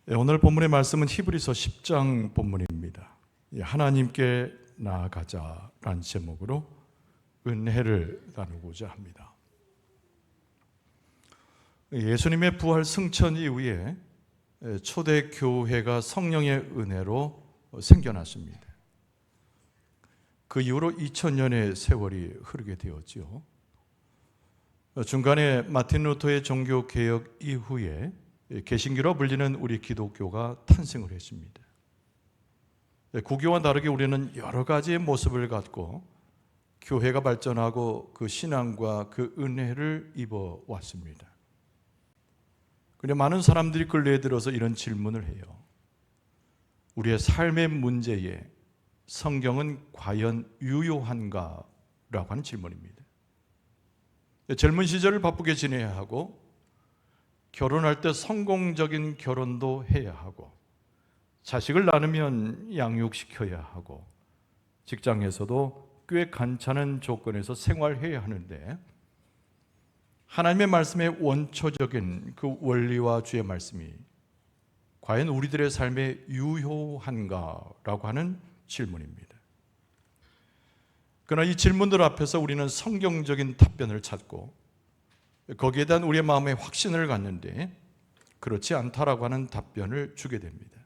오늘 본문의 말씀은 히브리서 10장 본문입니다. 하나님께 나아가자라는 제목으로 은혜를 나누고자 합니다. 예수님의 부활 승천 이후에 초대교회가 성령의 은혜로 생겨났습니다. 그 이후로 2000년의 세월이 흐르게 되었지요. 중간에 마틴 루터의 종교개혁 이후에 개신교로 불리는 우리 기독교가 탄생을 했습니다. 구교와 다르게 우리는 여러 가지의 모습을 갖고 교회가 발전하고 그 신앙과 그 은혜를 입어왔습니다. 그런데 많은 사람들이 근래에 들어서 이런 질문을 해요. 우리의 삶의 문제에 성경은 과연 유효한가? 라고 하는 질문입니다. 젊은 시절을 바쁘게 지내야 하고 결혼할 때 성공적인 결혼도 해야 하고 자식을 낳으면 양육시켜야 하고 직장에서도 꽤 괜찮은 조건에서 생활해야 하는데 하나님의 말씀의 원초적인 그 원리와 주의 말씀이 과연 우리들의 삶에 유효한가라고 하는 질문입니다. 그러나 이 질문들 앞에서 우리는 성경적인 답변을 찾고 거기에 대한 우리의 마음의 확신을 갖는데 그렇지 않다라고 하는 답변을 주게 됩니다.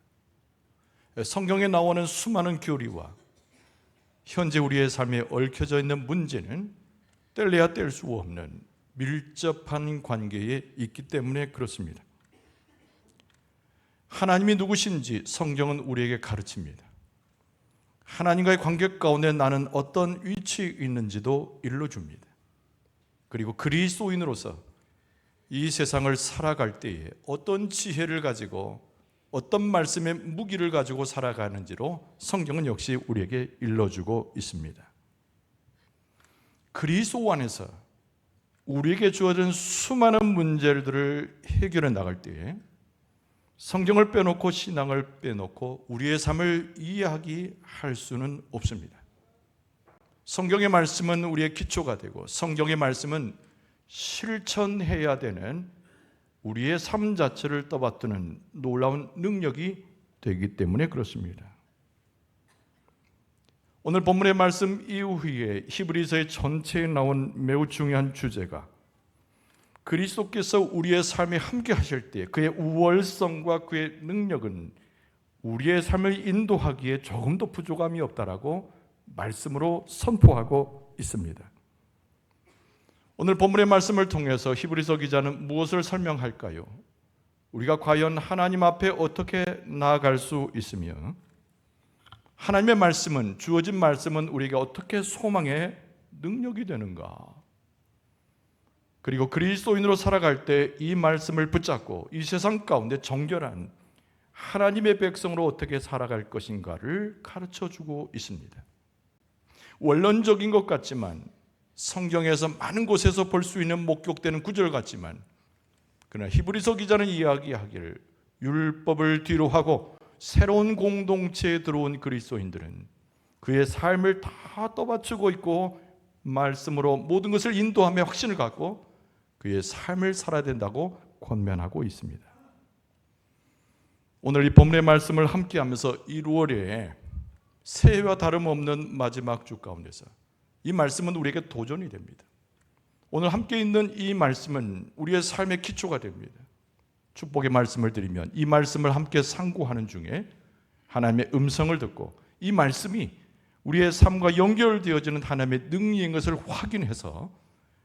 성경에 나오는 수많은 교리와 현재 우리의 삶에 얽혀져 있는 문제는 뗄래야 뗄 수 없는 밀접한 관계에 있기 때문에 그렇습니다. 하나님이 누구신지 성경은 우리에게 가르칩니다. 하나님과의 관계 가운데 나는 어떤 위치에 있는지도 일러줍니다. 그리고 그리스도인으로서 이 세상을 살아갈 때에 어떤 지혜를 가지고 어떤 말씀의 무기를 가지고 살아가는지로 성경은 역시 우리에게 일러주고 있습니다. 그리스도 안에서 우리에게 주어진 수많은 문제들을 해결해 나갈 때에 성경을 빼놓고 신앙을 빼놓고 우리의 삶을 이야기할 수는 없습니다. 성경의 말씀은 우리의 기초가 되고 성경의 말씀은 실천해야 되는 우리의 삶 자체를 떠받드는 놀라운 능력이 되기 때문에 그렇습니다. 오늘 본문의 말씀 이후에 히브리서의 전체에 나온 매우 중요한 주제가 그리스도께서 우리의 삶에 함께 하실 때 그의 우월성과 그의 능력은 우리의 삶을 인도하기에 조금도 부족함이 없다라고 말씀으로 선포하고 있습니다. 오늘 본문의 말씀을 통해서 히브리서 기자는 무엇을 설명할까요? 우리가 과연 하나님 앞에 어떻게 나아갈 수 있으며 하나님의 말씀은 주어진 말씀은 우리에게 어떻게 소망의 능력이 되는가? 그리고 그리스도인으로 살아갈 때 이 말씀을 붙잡고 이 세상 가운데 정결한 하나님의 백성으로 어떻게 살아갈 것인가를 가르쳐주고 있습니다. 원론적인 것 같지만 성경에서 많은 곳에서 볼 수 있는 목격되는 구절 같지만 그러나 히브리서 기자는 이야기하기를 율법을 뒤로 하고 새로운 공동체에 들어온 그리스도인들은 그의 삶을 다 떠받치고 있고 말씀으로 모든 것을 인도하며 확신을 갖고 그의 삶을 살아야 된다고 권면하고 있습니다. 오늘 이 본문의 말씀을 함께하면서 1월에 새해와 다름없는 마지막 주 가운데서 이 말씀은 우리에게 도전이 됩니다. 오늘 함께 있는 이 말씀은 우리의 삶의 기초가 됩니다. 축복의 말씀을 드리면 이 말씀을 함께 상고하는 중에 하나님의 음성을 듣고 이 말씀이 우리의 삶과 연결되어지는 하나님의 능력인 것을 확인해서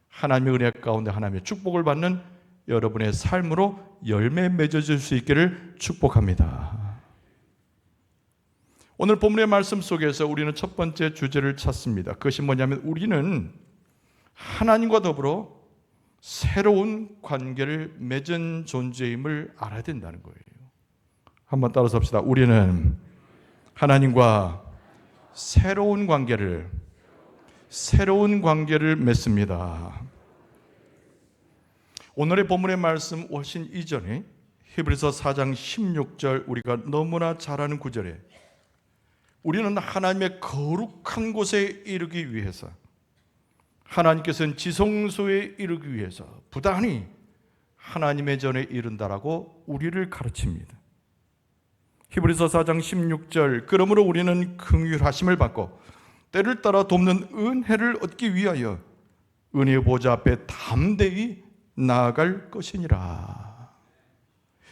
하나님의 은혜 가운데 하나님의 축복을 받는 여러분의 삶으로 열매 맺어질 수 있기를 축복합니다. 오늘 본문의 말씀 속에서 우리는 첫 번째 주제를 찾습니다. 그것이 뭐냐면 우리는 하나님과 더불어 새로운 관계를 맺은 존재임을 알아야 된다는 거예요. 한번 따라서 합시다. 우리는 하나님과 새로운 관계를 맺습니다. 오늘의 본문의 말씀 훨씬 이전에 히브리서 4장 16절 우리가 너무나 잘 아는 구절에 우리는 하나님의 거룩한 곳에 이르기 위해서 하나님께서는 지성소에 이르기 위해서 부단히 하나님의 전에 이른다라고 우리를 가르칩니다. 히브리서 4장 16절, 그러므로 우리는 긍휼하심을 받고 때를 따라 돕는 은혜를 얻기 위하여 은혜의 보좌 앞에 담대히 나아갈 것이니라.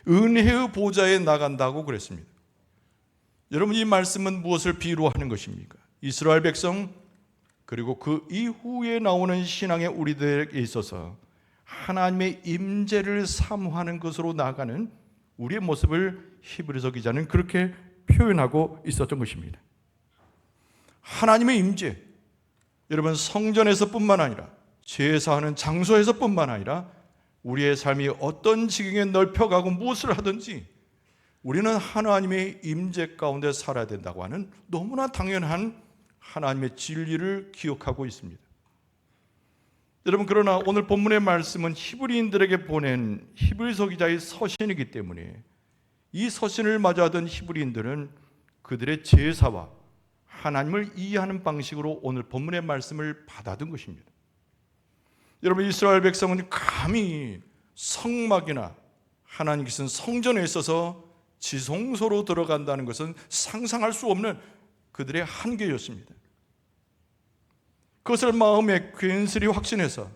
은혜의 보좌에 나간다고 그랬습니다. 여러분, 이 말씀은 무엇을 비유로 하는 것입니까? 이스라엘 백성 그리고 그 이후에 나오는 신앙의 우리들에게 있어서 하나님의 임재를 사모하는 것으로 나아가는 우리의 모습을 히브리서 기자는 그렇게 표현하고 있었던 것입니다. 하나님의 임재, 여러분, 성전에서뿐만 아니라 제사하는 장소에서뿐만 아니라 우리의 삶이 어떤 지경에 넓혀가고 무엇을 하든지 우리는 하나님의 임재 가운데 살아야 된다고 하는 너무나 당연한 하나님의 진리를 기억하고 있습니다. 여러분, 그러나 오늘 본문의 말씀은 히브리인들에게 보낸 히브리서 기자의 서신이기 때문에 이 서신을 마주하던 히브리인들은 그들의 제사와 하나님을 이해하는 방식으로 오늘 본문의 말씀을 받아든 것입니다. 여러분, 이스라엘 백성은 감히 성막이나 하나님께서는 성전에 있어서 지성소로 들어간다는 것은 상상할 수 없는 그들의 한계였습니다. 그것을 마음에 괜스레 확신해서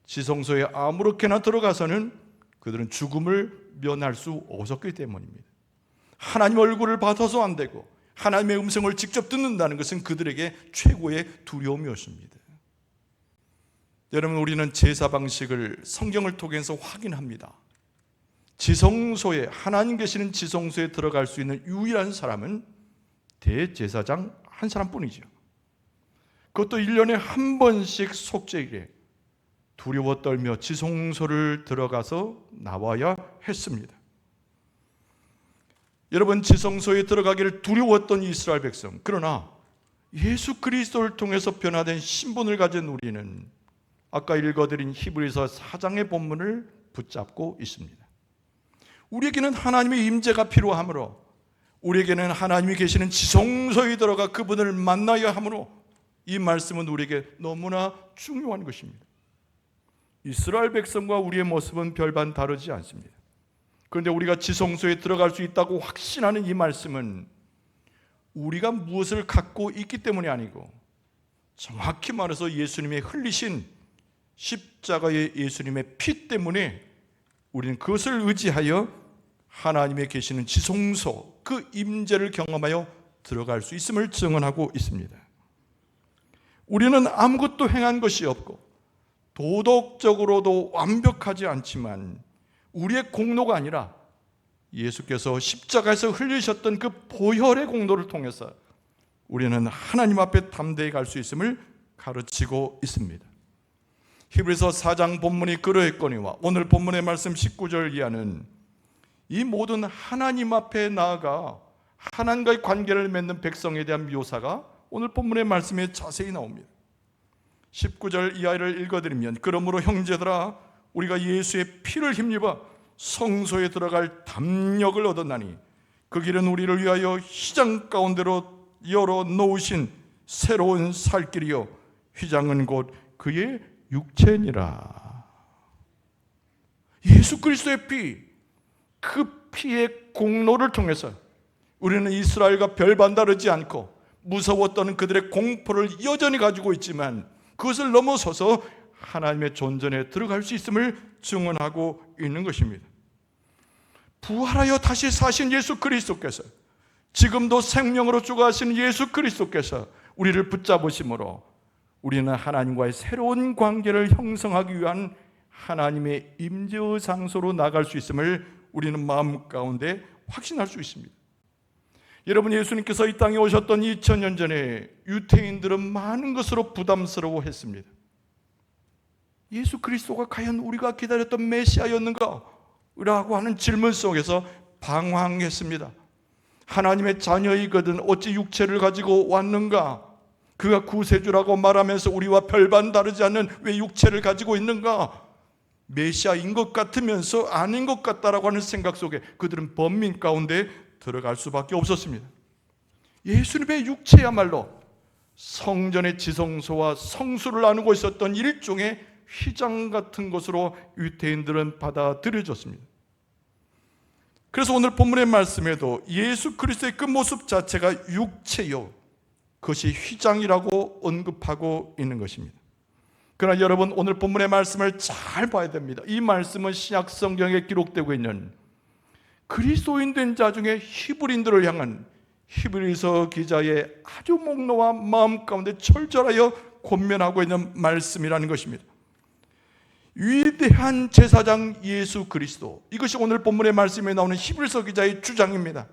지성소에 아무렇게나 들어가서는 그들은 죽음을 면할 수 없었기 때문입니다. 하나님 얼굴을 봐서도 안 되고 하나님의 음성을 직접 듣는다는 것은 그들에게 최고의 두려움이었습니다. 여러분, 우리는 제사 방식을 성경을 통해서 확인합니다. 지성소에, 하나님 계시는 지성소에 들어갈 수 있는 유일한 사람은 대제사장 한 사람뿐이죠. 그것도 1년에 한 번씩 속죄일에 두려워 떨며 지성소를 들어가서 나와야 했습니다. 여러분, 지성소에 들어가기를 두려웠던 이스라엘 백성, 그러나 예수 그리스도를 통해서 변화된 신분을 가진 우리는 아까 읽어드린 히브리서 4장의 본문을 붙잡고 있습니다. 우리에게는 하나님의 임재가 필요하므로, 우리에게는 하나님이 계시는 지성소에 들어가 그분을 만나야 하므로 이 말씀은 우리에게 너무나 중요한 것입니다. 이스라엘 백성과 우리의 모습은 별반 다르지 않습니다. 그런데 우리가 지성소에 들어갈 수 있다고 확신하는 이 말씀은 우리가 무엇을 갖고 있기 때문이 아니고 정확히 말해서 예수님의 흘리신 십자가의 예수님의 피 때문에 우리는 그것을 의지하여 하나님의 계시는 지성소, 그 임재를 경험하여 들어갈 수 있음을 증언하고 있습니다. 우리는 아무것도 행한 것이 없고 도덕적으로도 완벽하지 않지만 우리의 공로가 아니라 예수께서 십자가에서 흘리셨던 그 보혈의 공로를 통해서 우리는 하나님 앞에 담대히 갈 수 있음을 가르치고 있습니다. 히브리서 4장 본문이 그러했거니와 오늘 본문의 말씀 19절 이하는 이 모든 하나님 앞에 나아가 하나님과의 관계를 맺는 백성에 대한 묘사가 오늘 본문의 말씀에 자세히 나옵니다. 19절 이하를 읽어드리면, 그러므로 형제들아, 우리가 예수의 피를 힘입어 성소에 들어갈 담력을 얻었나니 그 길은 우리를 위하여 휘장 가운데로 열어 놓으신 새로운 살 길이요 휘장은 곧 그의 육체니라. 예수 그리스도의 피, 그 피의 공로를 통해서 우리는 이스라엘과 별반 다르지 않고 무서웠던 그들의 공포를 여전히 가지고 있지만 그것을 넘어서서 하나님의 존전에 들어갈 수 있음을 증언하고 있는 것입니다. 부활하여 다시 사신 예수 그리스도께서, 지금도 생명으로 주가하시는 예수 그리스도께서 우리를 붙잡으심으로 우리는 하나님과의 새로운 관계를 형성하기 위한 하나님의 임재의 장소로 나갈 수 있음을 우리는 마음 가운데 확신할 수 있습니다. 여러분, 예수님께서 이 땅에 오셨던 2000년 전에 유대인들은 많은 것으로 부담스러워했습니다. 예수 그리스도가 과연 우리가 기다렸던 메시아였는가? 라고 하는 질문 속에서 방황했습니다. 하나님의 자녀이거든 어찌 육체를 가지고 왔는가? 그가 구세주라고 말하면서 우리와 별반 다르지 않는 왜 육체를 가지고 있는가? 메시아인 것 같으면서 아닌 것 같다라고 하는 생각 속에 그들은 번민 가운데 들어갈 수밖에 없었습니다. 예수님의 육체야말로 성전의 지성소와 성수를 나누고 있었던 일종의 휘장 같은 것으로 유대인들은 받아들여졌습니다. 그래서 오늘 본문의 말씀에도 예수 그리스도의 그 모습 자체가 육체요, 그것이 휘장이라고 언급하고 있는 것입니다. 그러나 여러분, 오늘 본문의 말씀을 잘 봐야 됩니다. 이 말씀은 신약 성경에 기록되고 있는 그리스도인 된 자 중에 히브리인들을 향한 히브리서 기자의 아주 목노한 마음 가운데 철저하여 권면하고 있는 말씀이라는 것입니다. 위대한 제사장 예수 그리스도, 이것이 오늘 본문의 말씀에 나오는 히브리서 기자의 주장입니다.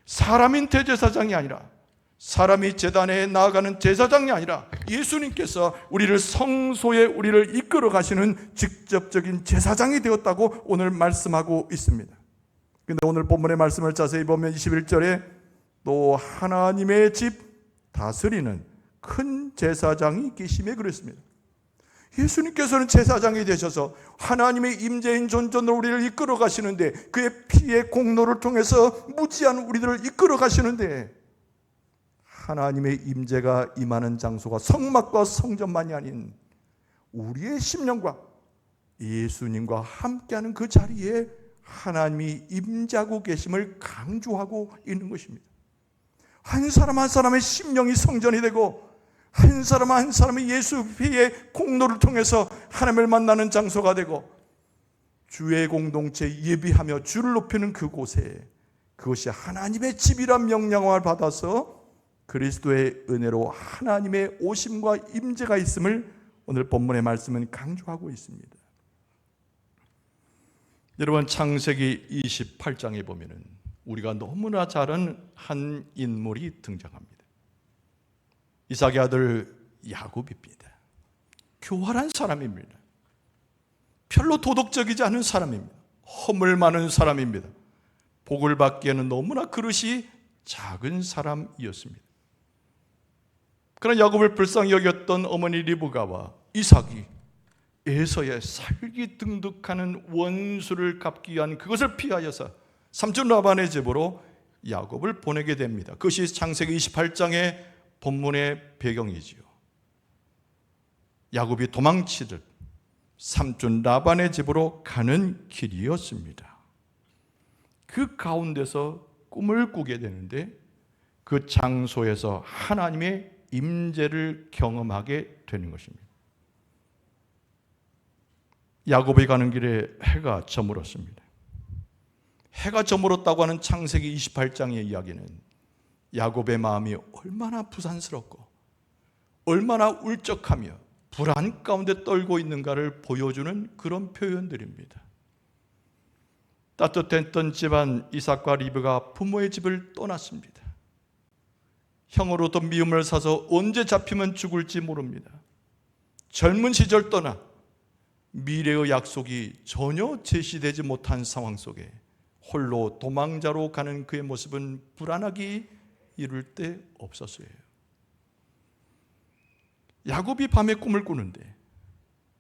사람인 대제사장이 아니라, 사람이 제단에 나아가는 제사장이 아니라 예수님께서 우리를 성소에 우리를 이끌어 가시는 직접적인 제사장이 되었다고 오늘 말씀하고 있습니다. 그런데 오늘 본문의 말씀을 자세히 보면 21절에 또 하나님의 집 다스리는 큰 제사장이 계심에 그랬습니다. 예수님께서는 제사장이 되셔서 하나님의 임재인 존전으로 우리를 이끌어 가시는데, 그의 피의 공로를 통해서 무지한 우리들을 이끌어 가시는데, 하나님의 임재가 임하는 장소가 성막과 성전만이 아닌 우리의 심령과 예수님과 함께하는 그 자리에 하나님이 임재하고 계심을 강조하고 있는 것입니다. 한 사람 한 사람의 심령이 성전이 되고, 한 사람 한 사람이 예수 피의 공로를 통해서 하나님을 만나는 장소가 되고, 주의 공동체 예비하며 주를 높이는 그곳에, 그것이 하나님의 집이란 명령을 받아서 그리스도의 은혜로 하나님의 오심과 임재가 있음을 오늘 본문의 말씀은 강조하고 있습니다. 여러분, 창세기 28장에 보면은 우리가 너무나 잘 아는 한 인물이 등장합니다. 이삭의 아들 야곱입니다. 교활한 사람입니다. 별로 도덕적이지 않은 사람입니다. 허물 많은 사람입니다. 복을 받기에는 너무나 그릇이 작은 사람이었습니다. 그러나 야곱을 불쌍히 여겼던 어머니 리브가와 이삭이 에서의 살기 등득하는 원수를 갚기 위한 그것을 피하여서 삼촌 라반의 집으로 야곱을 보내게 됩니다. 그것이 창세기 28장의 본문의 배경이지요. 야곱이 도망치듯 삼촌 라반의 집으로 가는 길이었습니다. 그 가운데서 꿈을 꾸게 되는데, 그 장소에서 하나님의 임재를 경험하게 되는 것입니다. 야곱이 가는 길에 해가 저물었습니다. 해가 저물었다고 하는 창세기 28장의 이야기는 야곱의 마음이 얼마나 부산스럽고 얼마나 울적하며 불안 가운데 떨고 있는가를 보여주는 그런 표현들입니다. 따뜻했던 집안 이삭과 리브가 부모의 집을 떠났습니다. 형으로부터 미움을 사서 언제 잡히면 죽을지 모릅니다. 젊은 시절 떠나 미래의 약속이 전혀 제시되지 못한 상황 속에 홀로 도망자로 가는 그의 모습은 불안하기 이를 데 없었어요. 야곱이 밤에 꿈을 꾸는데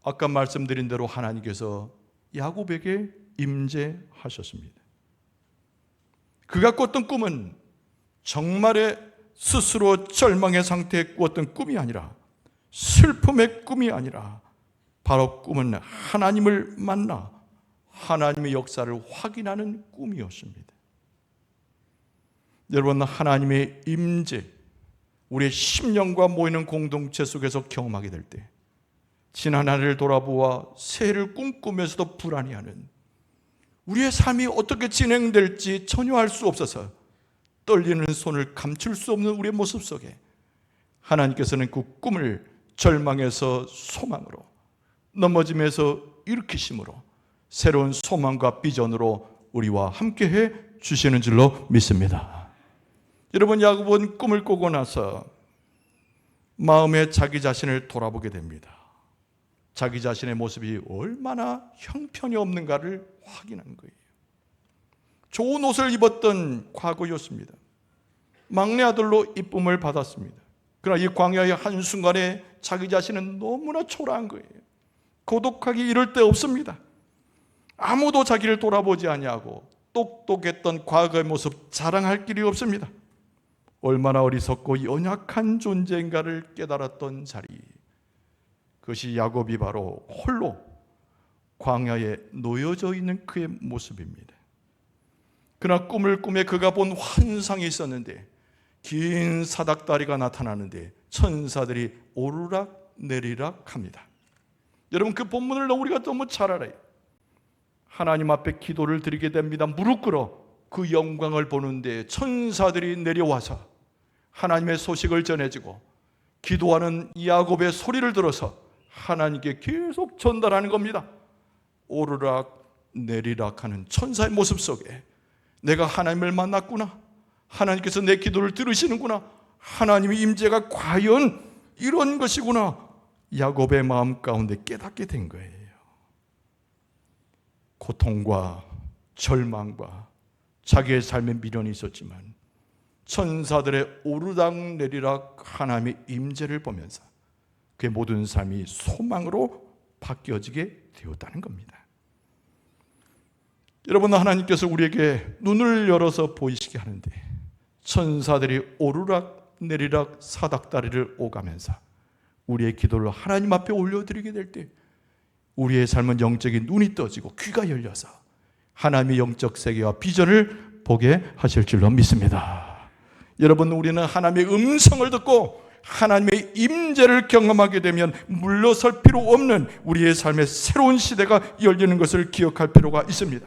아까 말씀드린 대로 하나님께서 야곱에게 임재하셨습니다. 그가 꿨던 꿈은 정말의 스스로 절망의 상태에 꾸었던 꿈이 아니라, 슬픔의 꿈이 아니라, 바로 꿈은 하나님을 만나 하나님의 역사를 확인하는 꿈이었습니다. 여러분, 하나님의 임재, 우리의 심령과 모이는 공동체 속에서 경험하게 될 때, 지난 한 해를 돌아보아 새해를 꿈꾸면서도 불안해하는, 우리의 삶이 어떻게 진행될지 전혀 알 수 없어서 떨리는 손을 감출 수 없는 우리의 모습 속에 하나님께서는 그 꿈을 절망에서 소망으로, 넘어짐에서 일으키심으로 새로운 소망과 비전으로 우리와 함께해 주시는 줄로 믿습니다. 여러분, 야곱은 꿈을 꾸고 나서 마음에 자기 자신을 돌아보게 됩니다. 자기 자신의 모습이 얼마나 형편이 없는가를 확인한 거예요. 좋은 옷을 입었던 과거였습니다. 막내 아들로 이쁨을 받았습니다. 그러나 이 광야의 한순간에 자기 자신은 너무나 초라한 거예요. 고독하기 이를 데 없습니다. 아무도 자기를 돌아보지 아니하고 똑똑했던 과거의 모습 자랑할 길이 없습니다. 얼마나 어리석고 연약한 존재인가를 깨달았던 자리, 그것이 야곱이 바로 홀로 광야에 놓여져 있는 그의 모습입니다. 그러나 꿈을 꾸며 그가 본 환상이 있었는데 긴 사닥다리가 나타나는데 천사들이 오르락 내리락 합니다. 여러분, 그 본문을 우리가 너무 잘 알아요. 하나님 앞에 기도를 드리게 됩니다. 무릎 꿇어 그 영광을 보는데 천사들이 내려와서 하나님의 소식을 전해주고 기도하는 야곱의 소리를 들어서 하나님께 계속 전달하는 겁니다. 오르락 내리락 하는 천사의 모습 속에 내가 하나님을 만났구나, 하나님께서 내 기도를 들으시는구나, 하나님의 임재가 과연 이런 것이구나, 야곱의 마음 가운데 깨닫게 된 거예요. 고통과 절망과 자기의 삶에 미련이 있었지만 천사들의 오르락 내리락 하나님의 임재를 보면서 그의 모든 삶이 소망으로 바뀌어지게 되었다는 겁니다. 여러분, 하나님께서 우리에게 눈을 열어서 보이시게 하는데 천사들이 오르락 내리락 사닥다리를 오가면서 우리의 기도를 하나님 앞에 올려드리게 될 때 우리의 삶은 영적인 눈이 떠지고 귀가 열려서 하나님의 영적 세계와 비전을 보게 하실 줄로 믿습니다. 여러분, 우리는 하나님의 음성을 듣고 하나님의 임재를 경험하게 되면 물러설 필요 없는 우리의 삶의 새로운 시대가 열리는 것을 기억할 필요가 있습니다.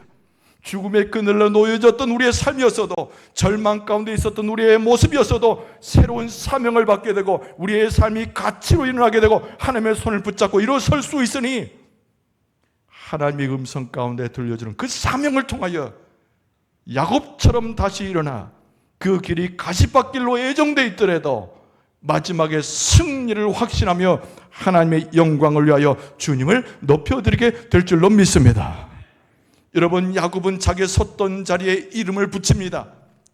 죽음의 그늘로 놓여졌던 우리의 삶이었어도, 절망 가운데 있었던 우리의 모습이었어도 새로운 사명을 받게 되고 우리의 삶이 가치로 일어나게 되고 하나님의 손을 붙잡고 일어설 수 있으니 하나님의 음성 가운데 들려주는 그 사명을 통하여 야곱처럼 다시 일어나 그 길이 가시밭길로 예정되어 있더라도 마지막에 승리를 확신하며 하나님의 영광을 위하여 주님을 높여드리게 될 줄로 믿습니다. 여러분, 야곱은 자기 섰던 자리에 이름을 붙입니다.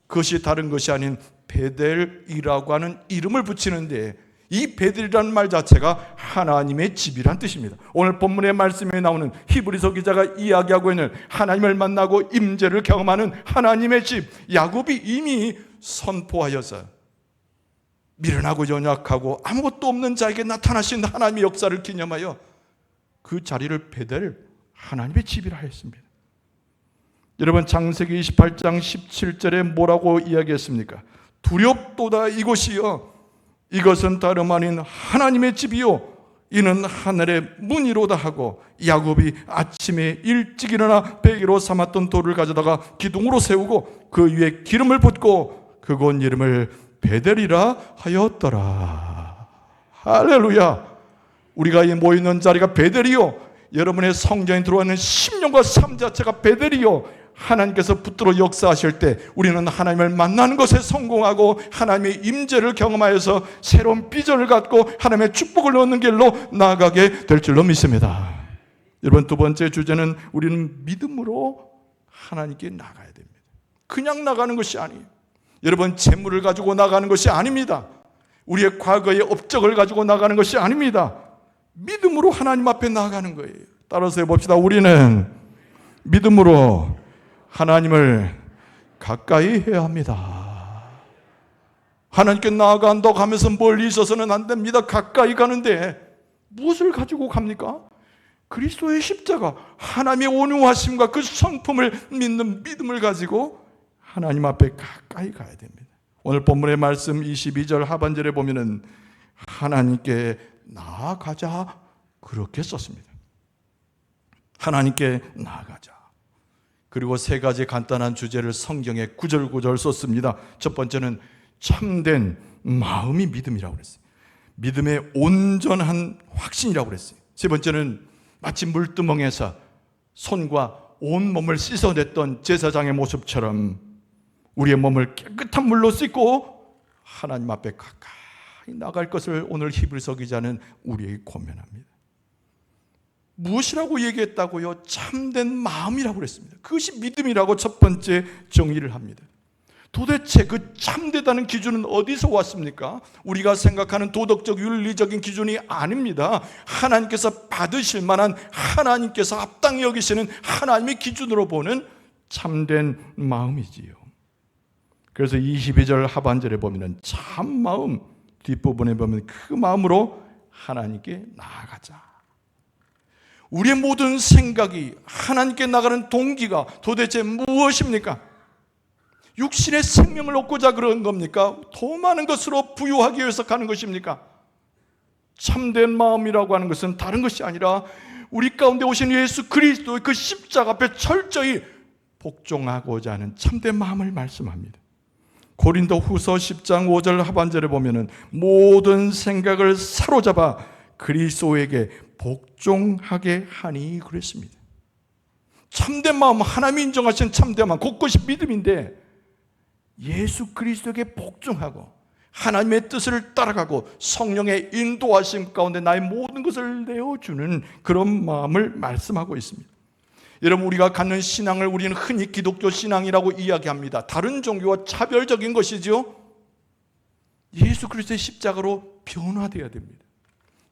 그것이 다른 것이 아닌 베델이라고 하는 이름을 붙이는데 이 베델이라는 말 자체가 하나님의 집이란 뜻입니다. 오늘 본문의 말씀에 나오는 히브리서 기자가 이야기하고 있는 하나님을 만나고 임재를 경험하는 하나님의 집, 야곱이 이미 선포하여서 미련하고 연약하고 아무것도 없는 자에게 나타나신 하나님의 역사를 기념하여 그 자리를 베델, 하나님의 집이라 했습니다. 여러분, 창세기 28장 17절에 뭐라고 이야기했습니까? 두렵도다 이곳이여, 이것은 다름 아닌 하나님의 집이요 이는 하늘의 문이로다 하고, 야곱이 아침에 일찍 일어나 베개로 삼았던 돌을 가져다가 기둥으로 세우고 그 위에 기름을 붓고 그곳 이름을 베델이라 하였더라. 할렐루야. 우리가 모이는 자리가 베델이요, 여러분의 성전에 들어가는 심령과 삶 자체가 베델이요, 하나님께서 붙들어 역사하실 때 우리는 하나님을 만나는 것에 성공하고 하나님의 임재를 경험하여서 새로운 비전을 갖고 하나님의 축복을 얻는 길로 나아가게 될 줄로 믿습니다. 여러분, 두 번째 주제는 우리는 믿음으로 하나님께 나가야 됩니다. 그냥 나가는 것이 아니에요. 여러분, 재물을 가지고 나가는 것이 아닙니다. 우리의 과거의 업적을 가지고 나가는 것이 아닙니다. 믿음으로 하나님 앞에 나가는 거예요. 따라서 해봅시다. 우리는 믿음으로 하나님을 가까이 해야 합니다. 하나님께 나아간다고 하면서 멀리 있어서는 안 됩니다. 가까이 가는데 무엇을 가지고 갑니까? 그리스도의 십자가, 하나님의 온유하심과 그 성품을 믿는 믿음을 가지고 하나님 앞에 가까이 가야 됩니다. 오늘 본문의 말씀 22절 하반절에 보면은 하나님께 나아가자 그렇게 썼습니다. 하나님께 나아가자. 그리고 세 가지 간단한 주제를 성경에 구절구절 썼습니다. 첫 번째는 참된 마음이 믿음이라고 그랬어요. 믿음의 온전한 확신이라고 그랬어요. 세 번째는 마치 물두멍에서 손과 온 몸을 씻어냈던 제사장의 모습처럼 우리의 몸을 깨끗한 물로 씻고 하나님 앞에 가까이 나갈 것을 오늘 히브리서 기자는 우리에게 권면합니다. 무엇이라고 얘기했다고요? 참된 마음이라고 그랬습니다. 그것이 믿음이라고 첫 번째 정의를 합니다. 도대체 그 참되다는 기준은 어디서 왔습니까? 우리가 생각하는 도덕적 윤리적인 기준이 아닙니다. 하나님께서 받으실 만한, 하나님께서 합당히 여기시는 하나님의 기준으로 보는 참된 마음이지요. 그래서 22절 하반절에 보면 참 마음, 뒷부분에 보면 그 마음으로 하나님께 나아가자. 우리의 모든 생각이 하나님께 나가는 동기가 도대체 무엇입니까? 육신의 생명을 얻고자 그런 겁니까? 더 많은 것으로 부유하기 위해서 가는 것입니까? 참된 마음이라고 하는 것은 다른 것이 아니라 우리 가운데 오신 예수 그리스도의 그 십자가 앞에 철저히 복종하고자 하는 참된 마음을 말씀합니다. 고린도 후서 10장 5절 하반절에 보면은 모든 생각을 사로잡아 그리스도에게 복종하게 하니 그랬습니다. 참된 마음, 하나님이 인정하신 참된 마음, 그것이 믿음인데 예수 그리스도에게 복종하고 하나님의 뜻을 따라가고 성령의 인도하심 가운데 나의 모든 것을 내어주는 그런 마음을 말씀하고 있습니다. 여러분, 우리가 갖는 신앙을 우리는 흔히 기독교 신앙이라고 이야기합니다. 다른 종교와 차별적인 것이죠. 예수 그리스도의 십자가로 변화되어야 됩니다.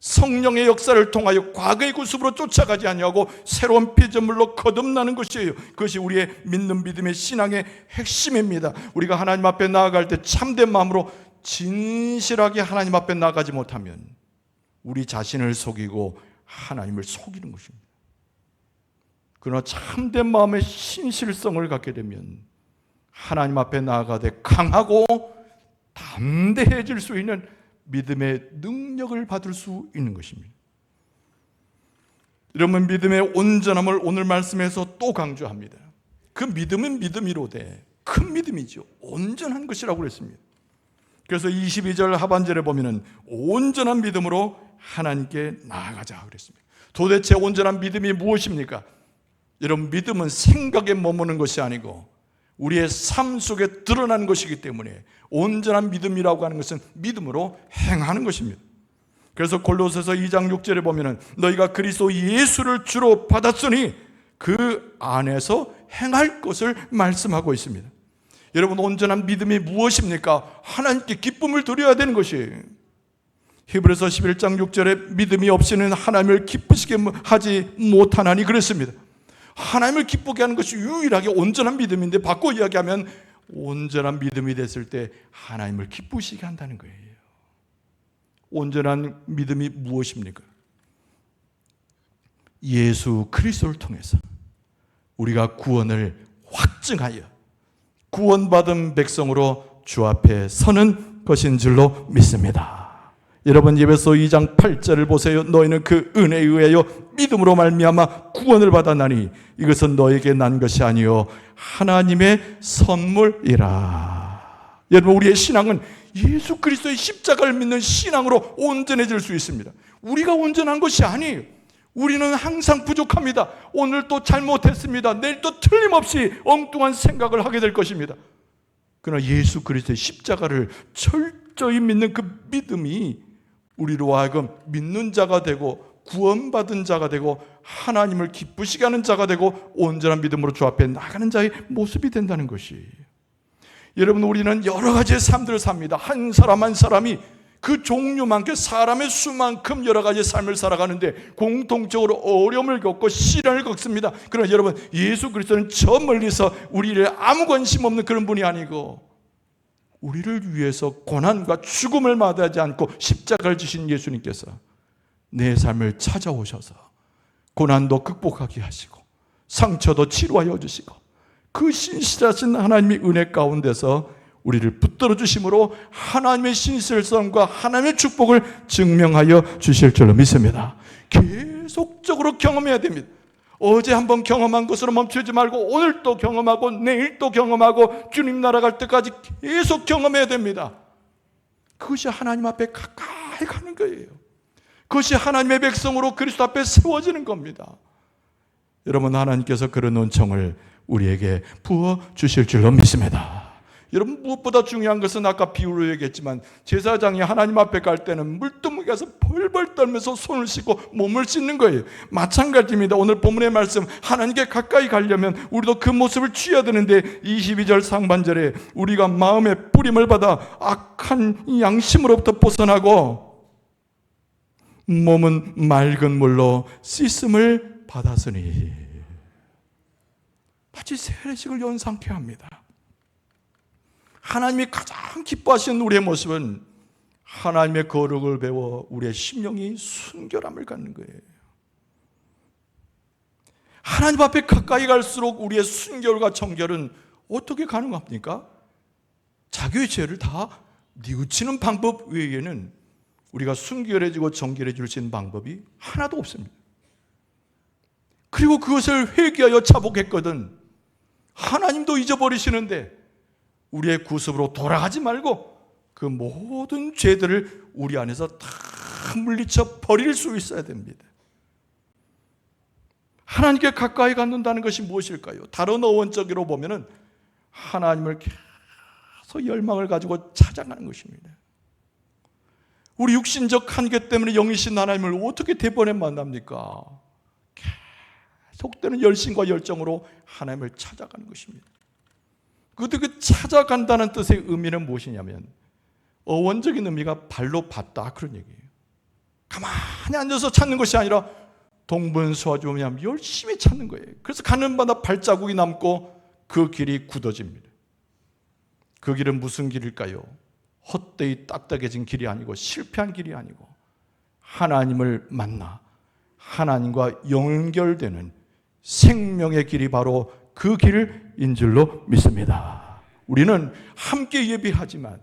성령의 역사를 통하여 과거의 구습으로 쫓아가지 아니하고 새로운 피조물로 거듭나는 것이에요. 그것이 우리의 믿는 믿음의 신앙의 핵심입니다. 우리가 하나님 앞에 나아갈 때 참된 마음으로 진실하게 하나님 앞에 나아가지 못하면 우리 자신을 속이고 하나님을 속이는 것입니다. 그러나 참된 마음의 신실성을 갖게 되면 하나님 앞에 나아가되 강하고 담대해질 수 있는 믿음의 능력을 받을 수 있는 것입니다. 여러분, 믿음의 온전함을 오늘 말씀에서 또 강조합니다. 그 믿음은 믿음이로되 큰 믿음이죠. 온전한 것이라고 그랬습니다. 그래서 22절 하반절에 보면은 온전한 믿음으로 하나님께 나아가자 그랬습니다. 도대체 온전한 믿음이 무엇입니까? 여러분, 믿음은 생각에 머무는 것이 아니고 우리의 삶 속에 드러나는 것이기 때문에 온전한 믿음이라고 하는 것은 믿음으로 행하는 것입니다. 그래서 골로새서 2장 6절에 보면은 너희가 그리스도 예수를 주로 받았으니 그 안에서 행할 것을 말씀하고 있습니다. 여러분, 온전한 믿음이 무엇입니까? 하나님께 기쁨을 드려야 되는 것이에요. 히브리서 11장 6절에 믿음이 없이는 하나님을 기쁘시게 하지 못하나니 그랬습니다. 하나님을 기쁘게 하는 것이 유일하게 온전한 믿음인데 바꿔 이야기하면 온전한 믿음이 됐을 때 하나님을 기쁘시게 한다는 거예요. 온전한 믿음이 무엇입니까? 예수 그리스도를 통해서 우리가 구원을 확증하여 구원받은 백성으로 주 앞에 서는 것인 줄로 믿습니다. 여러분, 에베소 2장 8절을 보세요. 너희는 그 은혜에 의하여 믿음으로 말미암아 구원을 받았나니 이것은 너에게 난 것이 아니요 하나님의 선물이라. 여러분, 우리의 신앙은 예수 그리스도의 십자가를 믿는 신앙으로 온전해질 수 있습니다. 우리가 온전한 것이 아니에요. 우리는 항상 부족합니다. 오늘 또 잘못했습니다. 내일 또 틀림없이 엉뚱한 생각을 하게 될 것입니다. 그러나 예수 그리스도의 십자가를 철저히 믿는 그 믿음이 우리로 하여금 믿는 자가 되고 구원받은 자가 되고 하나님을 기쁘시게 하는 자가 되고 온전한 믿음으로 주 앞에 나가는 자의 모습이 된다는 것이. 여러분, 우리는 여러 가지의 삶들을 삽니다. 한 사람 한 사람이 그 종류만큼 사람의 수만큼 여러 가지의 삶을 살아가는데 공통적으로 어려움을 겪고 시련을 겪습니다. 그러나 여러분, 예수 그리스도는 저 멀리서 우리를 아무 관심 없는 그런 분이 아니고 우리를 위해서 고난과 죽음을 마다하지 않고 십자가를 지신 예수님께서 내 삶을 찾아오셔서 고난도 극복하게 하시고 상처도 치료하여 주시고 그 신실하신 하나님의 은혜 가운데서 우리를 붙들어 주심으로 하나님의 신실성과 하나님의 축복을 증명하여 주실 줄로 믿습니다. 계속적으로 경험해야 됩니다. 어제 한번 경험한 것으로 멈추지 말고 오늘 또 경험하고 내일 또 경험하고 주님 나라 갈 때까지 계속 경험해야 됩니다. 그것이 하나님 앞에 가까이 가는 거예요. 그것이 하나님의 백성으로 그리스도 앞에 세워지는 겁니다. 여러분, 하나님께서 그런 은총을 우리에게 부어주실 줄로 믿습니다. 여러분, 무엇보다 중요한 것은 아까 비유로 얘기했지만 제사장이 하나님 앞에 갈 때는 물두멍에 가서 벌벌 떨면서 손을 씻고 몸을 씻는 거예요. 마찬가지입니다. 오늘 본문의 말씀, 하나님께 가까이 가려면 우리도 그 모습을 취해야 되는데 22절 상반절에 우리가 마음의 뿌림을 받아 악한 양심으로부터 벗어나고 몸은 맑은 물로 씻음을 받았으니, 마치 세례식을 연상케 합니다. 하나님이 가장 기뻐하시는 우리의 모습은 하나님의 거룩을 배워 우리의 심령이 순결함을 갖는 거예요. 하나님 앞에 가까이 갈수록 우리의 순결과 정결은 어떻게 가능합니까? 자기의 죄를 다 뉘우치는 방법 외에는 우리가 순결해지고 정결해질 수 있는 방법이 하나도 없습니다. 그리고 그것을 회개하여 자복했거든 하나님도 잊어버리시는데 우리의 구습으로 돌아가지 말고 그 모든 죄들을 우리 안에서 다 물리쳐 버릴 수 있어야 됩니다. 하나님께 가까이 갖는다는 것이 무엇일까요? 다른 어원적으로 보면은 하나님을 계속 열망을 가지고 찾아가는 것입니다. 우리 육신적 한계 때문에 영이신 하나님을 어떻게 대번에 만납니까? 계속되는 열심과 열정으로 하나님을 찾아가는 것입니다. 그 찾아간다는 뜻의 의미는 무엇이냐면 어원적인 의미가 발로 밟다 그런 얘기예요. 가만히 앉아서 찾는 것이 아니라 동분서주면 열심히 찾는 거예요. 그래서 가는 바다 발자국이 남고 그 길이 굳어집니다. 그 길은 무슨 길일까요? 헛되이 딱딱해진 길이 아니고 실패한 길이 아니고 하나님을 만나 하나님과 연결되는 생명의 길이 바로 그 길인 줄로 믿습니다. 우리는 함께 예배하지만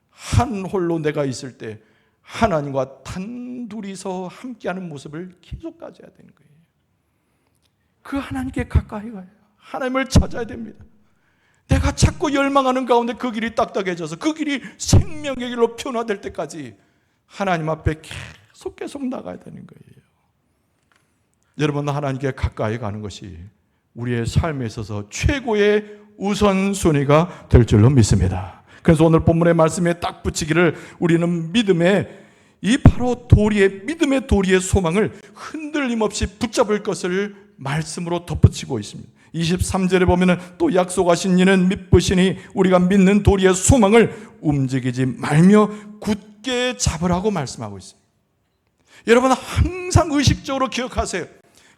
한 홀로 내가 있을 때 하나님과 단둘이서 함께하는 모습을 계속 가져야 되는 거예요. 그 하나님께 가까이 가요. 하나님을 찾아야 됩니다. 내가 찾고 열망하는 가운데 그 길이 딱딱해져서 그 길이 생명의 길로 변화될 때까지 하나님 앞에 계속 나가야 되는 거예요. 여러분, 하나님께 가까이 가는 것이 우리의 삶에 있어서 최고의 우선순위가 될 줄로 믿습니다. 그래서 오늘 본문의 말씀에 딱 붙이기를 우리는 바로 믿음의 도리의 소망을 흔들림 없이 붙잡을 것을 말씀으로 덧붙이고 있습니다. 23절에 보면 또 약속하신 이는 믿으시니 우리가 믿는 도리의 소망을 움직이지 말며 굳게 잡으라고 말씀하고 있습니다. 여러분, 항상 의식적으로 기억하세요.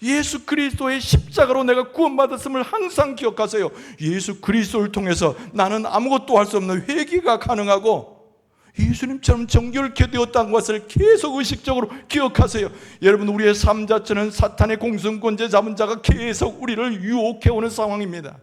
예수 그리스도의 십자가로 내가 구원받았음을 항상 기억하세요. 예수 그리스도를 통해서 나는 아무것도 할 수 없는 회개가 가능하고 예수님처럼 정결케 되었다는 것을 계속 의식적으로 기억하세요. 여러분, 우리의 삶 자체는 사탄의 공승권제 잡은 자가 계속 우리를 유혹해오는 상황입니다.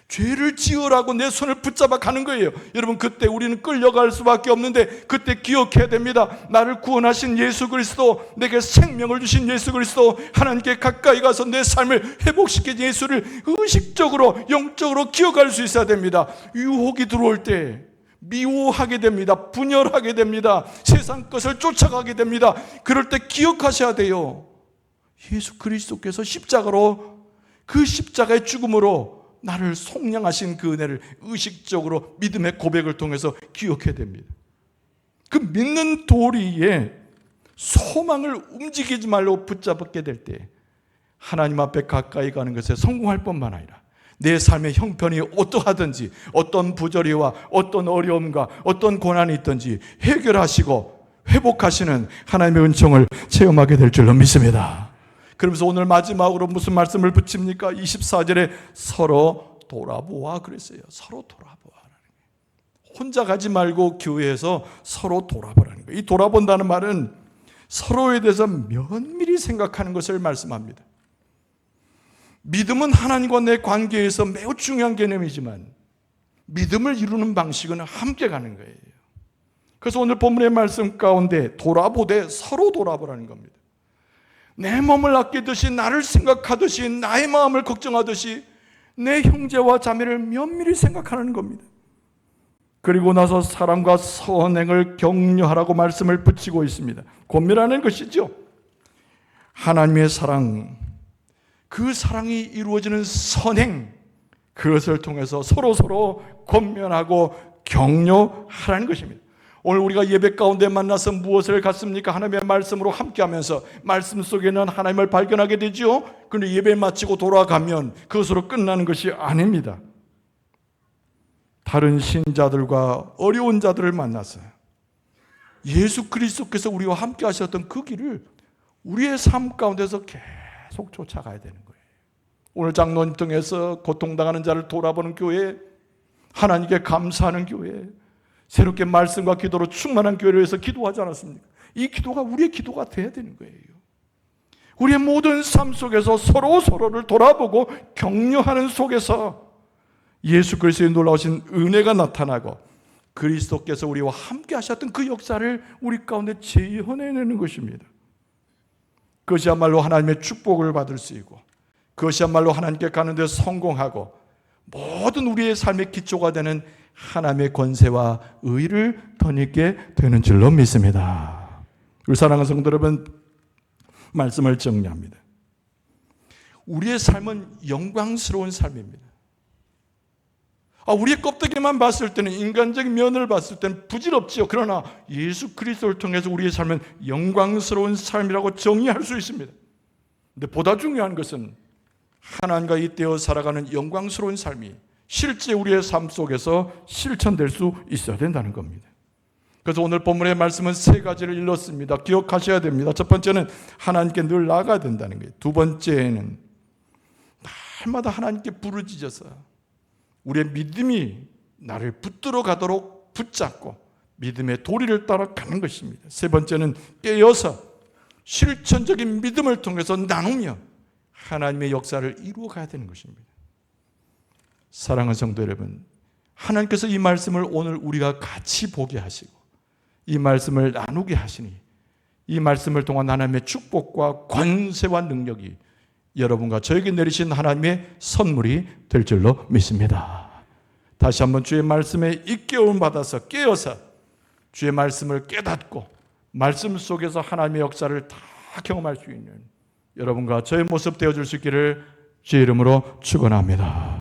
죄를 지으라고 내 손을 붙잡아 가는 거예요. 여러분, 그때 우리는 끌려갈 수밖에 없는데 그때 기억해야 됩니다. 나를 구원하신 예수 그리스도, 내게 생명을 주신 예수 그리스도, 하나님께 가까이 가서 내 삶을 회복시킨 예수를 의식적으로 영적으로 기억할 수 있어야 됩니다. 유혹이 들어올 때 미워하게 됩니다. 분열하게 됩니다. 세상 것을 쫓아가게 됩니다. 그럴 때 기억하셔야 돼요. 예수 그리스도께서 십자가로, 그 십자가의 죽음으로 나를 속량하신 그 은혜를 의식적으로 믿음의 고백을 통해서 기억해야 됩니다. 그 믿는 도리에 소망을 움직이지 말고 붙잡게 될 때 하나님 앞에 가까이 가는 것에 성공할 뿐만 아니라 내 삶의 형편이 어떠하든지 어떤 부조리와 어떤 어려움과 어떤 고난이 있든지 해결하시고 회복하시는 하나님의 은총을 체험하게 될 줄로 믿습니다. 그러면서 오늘 마지막으로 무슨 말씀을 붙입니까? 24절에 서로 돌아보아 그랬어요. 서로 돌아보아라는 거예요. 혼자 가지 말고 교회에서 서로 돌아보라는 거예요. 이 돌아본다는 말은 서로에 대해서 면밀히 생각하는 것을 말씀합니다. 믿음은 하나님과 내 관계에서 매우 중요한 개념이지만 믿음을 이루는 방식은 함께 가는 거예요. 그래서 오늘 본문의 말씀 가운데 돌아보되 서로 돌아보라는 겁니다. 내 몸을 아끼듯이, 나를 생각하듯이, 나의 마음을 걱정하듯이 내 형제와 자매를 면밀히 생각하는 겁니다. 그리고 나서 사랑과 선행을 격려하라고 말씀을 붙이고 있습니다. 권면하는 것이죠. 하나님의 사랑, 그 사랑이 이루어지는 선행, 그것을 통해서 서로 권면하고 격려하라는 것입니다. 오늘 우리가 예배 가운데 만나서 무엇을 갖습니까? 하나님의 말씀으로 함께하면서 말씀 속에는 하나님을 발견하게 되죠. 그런데 예배 마치고 돌아가면 그것으로 끝나는 것이 아닙니다. 다른 신자들과 어려운 자들을 만나서 예수 그리스도께서 우리와 함께 하셨던 그 길을 우리의 삶 가운데서 계속 쫓아가야 되는 거예요. 오늘 장로님 통해서 고통당하는 자를 돌아보는 교회, 하나님께 감사하는 교회, 새롭게 말씀과 기도로 충만한 교회를 위해서 기도하지 않았습니까? 이 기도가 우리의 기도가 돼야 되는 거예요. 우리의 모든 삶 속에서 서로를 돌아보고 격려하는 속에서 예수 그리스도의 놀라우신 은혜가 나타나고 그리스도께서 우리와 함께 하셨던 그 역사를 우리 가운데 재현해내는 것입니다. 그것이야말로 하나님의 축복을 받을 수 있고, 그것이야말로 하나님께 가는 데 성공하고 모든 우리의 삶의 기초가 되는 하나님의 권세와 의를 덧입게 되는 줄로 믿습니다. 우리 사랑하는 성도 여러분, 말씀을 정리합니다. 우리의 삶은 영광스러운 삶입니다. 우리의 껍데기만 봤을 때는, 인간적인 면을 봤을 때는 부질없지요. 그러나 예수 그리스도를 통해서 우리의 삶은 영광스러운 삶이라고 정의할 수 있습니다. 근데 보다 중요한 것은 하나님과 잇대어 살아가는 영광스러운 삶이 실제 우리의 삶 속에서 실천될 수 있어야 된다는 겁니다. 그래서 오늘 본문의 말씀은 세 가지를 일렀습니다. 기억하셔야 됩니다. 첫 번째는 하나님께 늘 나아가야 된다는 거예요. 두 번째는 날마다 하나님께 부르짖어서 우리의 믿음이 나를 붙들어 가도록 붙잡고 믿음의 도리를 따라 가는 것입니다. 세 번째는 깨어서 실천적인 믿음을 통해서 나누며 하나님의 역사를 이루어 가야 되는 것입니다. 사랑하는 성도 여러분, 하나님께서 이 말씀을 오늘 우리가 같이 보게 하시고 이 말씀을 나누게 하시니 이 말씀을 통한 하나님의 축복과 권세와 능력이 여러분과 저에게 내리신 하나님의 선물이 될 줄로 믿습니다. 다시 한번 주의 말씀에 일깨움 받아서 깨어서 주의 말씀을 깨닫고 말씀 속에서 하나님의 역사를 다 경험할 수 있는 여러분과 저의 모습 되어줄 수 있기를 주의 이름으로 축원합니다.